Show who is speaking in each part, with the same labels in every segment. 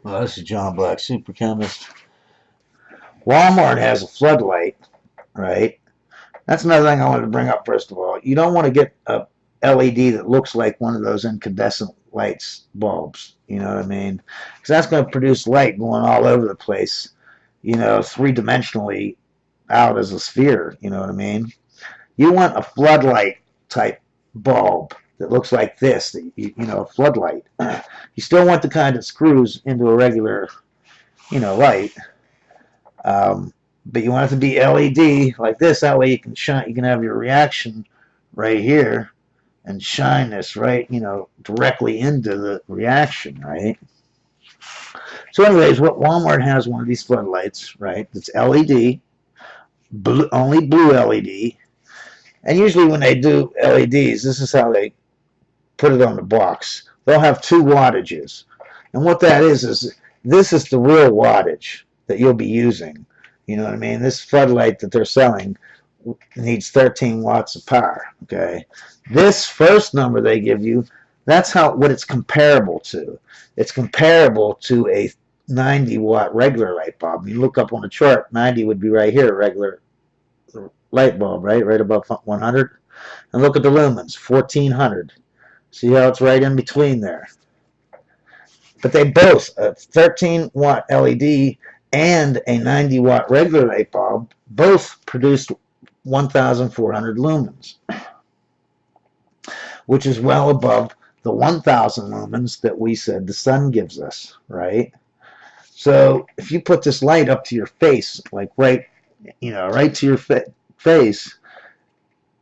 Speaker 1: Well, this is John Black, super chemist. Walmart has a floodlight, right? That's another thing I wanted to bring up first of all. You don't want to get a LED that looks like one of those incandescent lights bulbs. You know what I mean? Because that's going to produce light going all over the place, three-dimensionally out as a sphere. You know what I mean? You want a floodlight type bulb that looks like this, a floodlight. You still want the kind that screws into a regular, light. But you want it to be LED like this. That way you can shine. You can have your reaction right here and shine this right, directly into the reaction, right? So, anyways, what Walmart has one of these floodlights, right? It's LED, only blue LED. And usually when they do LEDs, this is how they put it on the box. They'll have 2 wattages. And what that is this is the real wattage that you'll be using. You know what I mean? This floodlight that they're selling needs 13 watts of power. Okay. This first number they give you, that's what it's comparable to. It's comparable to a 90-watt regular light bulb. You look up on the chart, 90 would be right here, regular light bulb, right above 100. And look at the lumens, 1400. See how it's right in between there. But they both, a 13-watt LED and a 90-watt regular light bulb, both produced 1,400 lumens, which is well above the 1,000 lumens that we said the sun gives us, right? So if you put this light up to your face, like right to your face,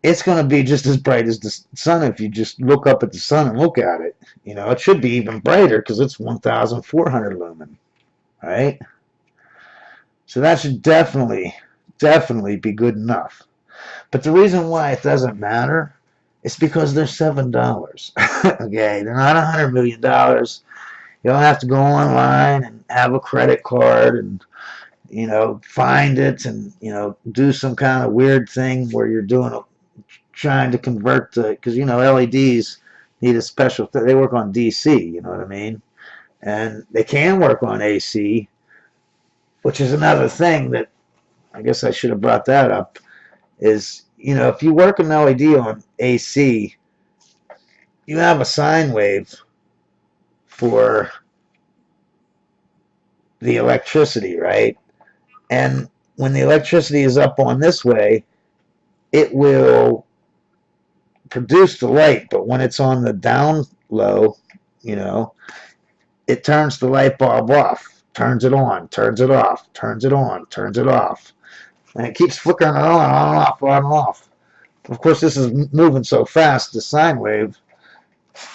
Speaker 1: it's going to be just as bright as the sun if you just look up at the sun and look at it. It should be even brighter because it's 1,400 lumen, right? So that should definitely be good enough. But the reason why it doesn't matter is because they're $7. Okay, they're not $100 million. You don't have to go online and have a credit card and find it and do some kind of weird thing where you're trying to convert because LEDs need a special they work on DC, you know what I mean, and they can work on AC, which is another thing that I guess I should have brought that up, is if you work an LED on AC, you have a sine wave for the electricity, right? And when the electricity is up on this way, it will produce the light, but when it's on the down low, it turns the light bulb off, turns it on, turns it off, turns it on, turns it off, and it keeps flickering it on and off, on and off. Of course, this is moving so fast, the sine wave,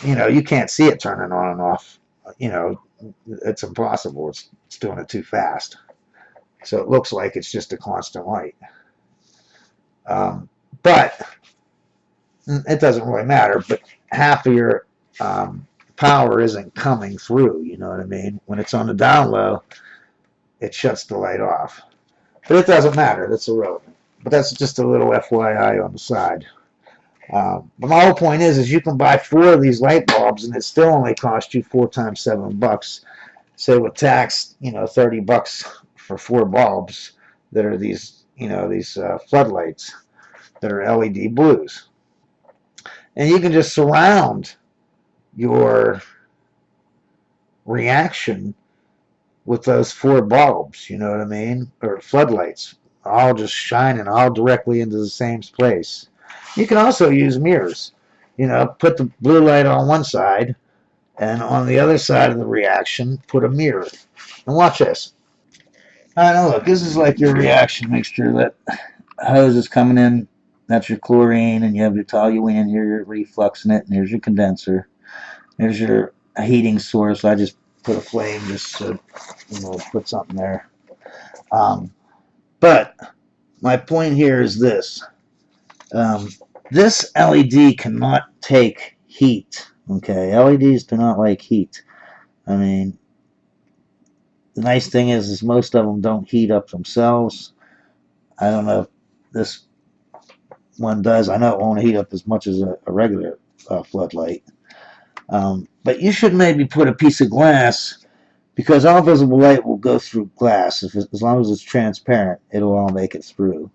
Speaker 1: you can't see it turning on and off. It's impossible. It's doing it too fast. So it looks like it's just a constant light. But it doesn't really matter, but half of your power isn't coming through, you know what I mean? When it's on the down low, it shuts the light off. But it doesn't matter, that's irrelevant. But that's just a little FYI on the side. But my whole point is you can buy 4 of these light bulbs and it still only costs you 4 times $7. Say with tax, $30 for 4 bulbs that are these floodlights that are LED blues. And you can just surround your reaction with those 4 bulbs, you know what I mean? Or floodlights, all just shining all directly into the same place. You can also use mirrors. Put the blue light on one side, and on the other side of the reaction, put a mirror. And watch this. All right, now look, this is like your reaction mixture. That hose is coming in. That's your chlorine, and you have your toluene here, you're refluxing it, and here's your condenser. There's your heating source. I just put a flame just to, put something there. But my point here is this. This LED cannot take heat. Okay, LEDs do not like heat. I mean, the nice thing is most of them don't heat up themselves. I don't know if this one does. I know it won't heat up as much as a regular floodlight. But you should maybe put a piece of glass because all visible light will go through glass. As long as it's transparent, it'll all make it through.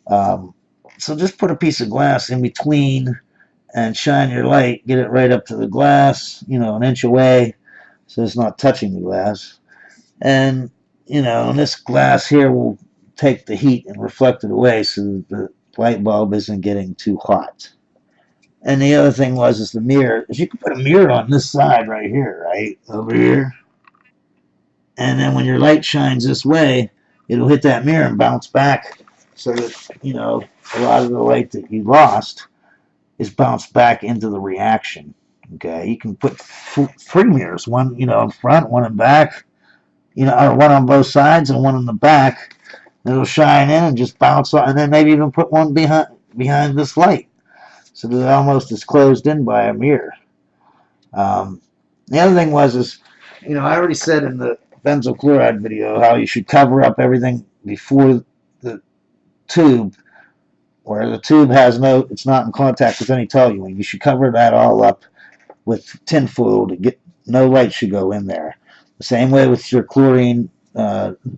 Speaker 1: Um, so just put a piece of glass in between and shine your light. Get it right up to the glass, an inch away, so it's not touching the glass. And, and this glass here will take the heat and reflect it away so that the light bulb isn't getting too hot. And the other thing is the mirror. Is you can put a mirror on this side right here, right? Over here. And then when your light shines this way, it'll hit that mirror and bounce back so that, a lot of the light that you lost is bounced back into the reaction. Okay, you can put three mirrors, one, in front, one in back, or one on both sides and one in the back. It'll shine in and just bounce off, and then maybe even put one behind this light so that it almost is closed in by a mirror. The other thing is, I already said in the benzyl chloride video how you should cover up everything before the tube, where the tube it's not in contact with any toluene. You should cover that all up with tin foil to get no light should go in there. The same way with your chlorine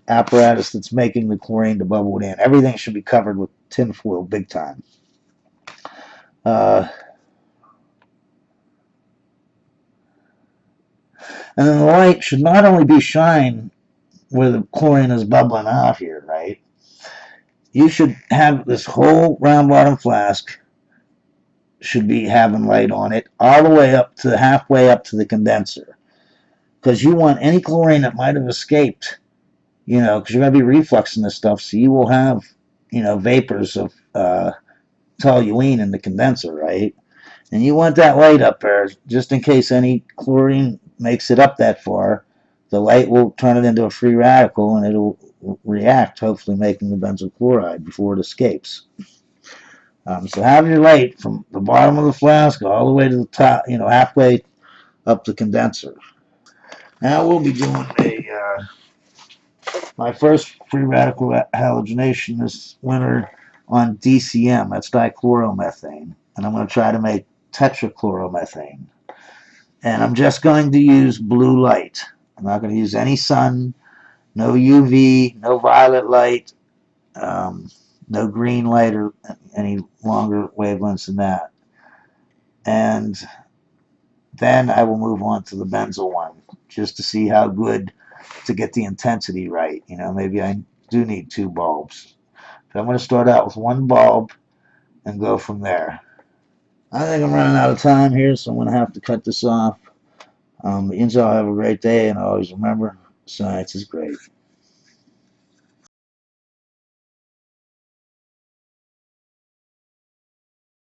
Speaker 1: apparatus that's making the chlorine to bubble it in. Everything should be covered with tin foil big time. And then the light should not only be shine where the chlorine is bubbling out here, right? You should have this whole round bottom flask should be having light on it all the way up to halfway up to the condenser, because you want any chlorine that might have escaped, because you're going to be refluxing this stuff, so you will have, vapors of toluene in the condenser, right? And you want that light up there just in case any chlorine makes it up that far. The light will turn it into a free radical and it'll react, hopefully making the benzyl chloride before it escapes. So have your light from the bottom of the flask all the way to the top, halfway up the condenser. Now we'll be doing my first free radical halogenation this winter on DCM, that's dichloromethane. And I'm going to try to make tetrachloromethane. And I'm just going to use blue light. I'm not going to use any sun, no UV, no violet light, no green light or any longer wavelengths than that. And then I will move on to the benzyl one, just to see how good to get the intensity right. Maybe I do need 2 bulbs. So I'm going to start out with 1 bulb and go from there. I think I'm running out of time here, so I'm going to have to cut this off. Y'all have a great day, and always remember, science is great.